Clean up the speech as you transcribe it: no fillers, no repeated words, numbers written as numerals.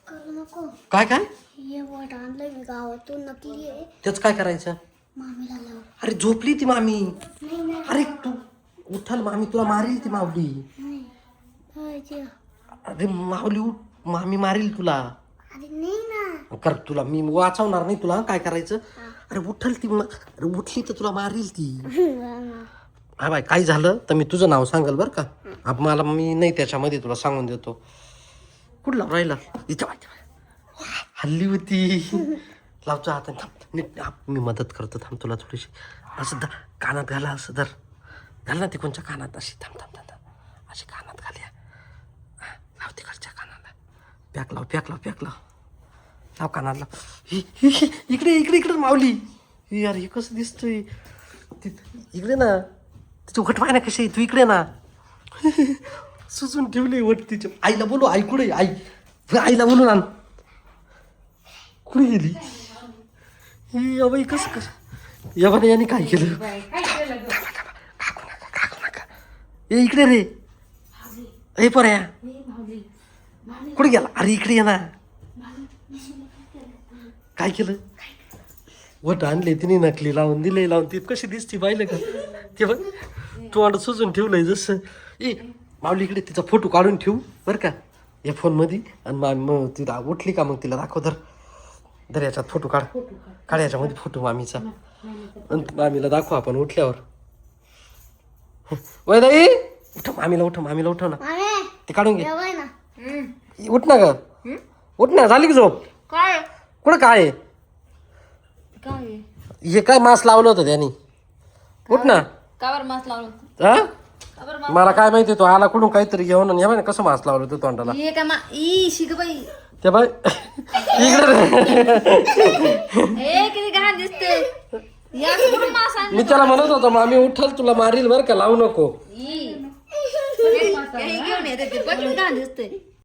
करू नको. काय काय हे वट आणलंय मी गावातून, नकली आहे. त्याच काय करायचं? मामीला लाव. अरे झोपली ती मामी. नाही नाही अरे तू उठल, मामी तुला मारील ती माऊली. नाही. पाहिजे. अरे माऊली उठ, मामी मारील तुला. अरे नाही ना. कर तुला मी वाचवणार नाही तुला. काय करायचं? अरे उठल ती अरे उठली तर तुला मारील ती. हा बाय काय झालं तर मी तुझं नाव सांगल बरं का. मला मी नाही त्याच्यामध्ये तुला सांगून देतो. कुठला राहिला इथं हल्ली होती. लावतो हात नीट. मी मदत करतो थांब तुला थोडीशी. असं धर कानात घाला, असं धर घाल ना तिकोणच्या कानात अशी. थांब थांब थांब थांब अशी कानात घालूया. लाव तिकडच्या कानाला. पॅक लाव पॅक लाव पॅक लाव लाव कानाला. इकडे इकडे इकडे माऊली. यार हे कसं दिसतोय. इकडे ना तिची वट पाय ना कशी. तू इकडे ना. सुजून ठेवली वट तिच्या. आईला बोलू. आई कुठे? आई आईला बोलून आण. कुठे गेली ही बाई? कसं कसं या बाई याने काय केलं? काकू नका काकू नका. ए इकडे रे. ए पर्या कुठे गेला? अरे इकडे ये ना. काय केलं? वट आणले तिने, नकली लावून दिले. लावून ती कशी दिसती पाहिलं का? ते बघ तोंड सुजून ठेवलंय जसं. ए माऊली इकडे तिचा फोटो काढून ठेवू बरं का या फोनमध्ये. आणि मग तिला उठली का मग तिला दाखव. धर याच्यात फोटो काढ. काढ याच्यामध्ये फोटो मामीचा. मामीला दाखव आपण उठल्यावर. वय दाई उठ मामीला. उठ मामीला उठव ना. ते काढून घे. जेवाय ना. उठ ना ग. उठ ना. झाली की झोप? काय कुठं काय काय हे काय मास्क लावलं होतं त्यांनी? उठ ना. कावर मास लावलं? हा मला काय माहिती. तो आला कुठून काहीतरी घेऊन. आणि हे कसं मास्क लावलं होतं तोंडाला. ये का मा ई शिक बाई. ते बाय इकडे. ए किती घाण दिसते. या कुठून मास आणला? मी त्याला म्हणत होतो मामी उठल तुला मारील बरं का. लावू नको. ई घेऊन येते ते. पण घाण दिसते.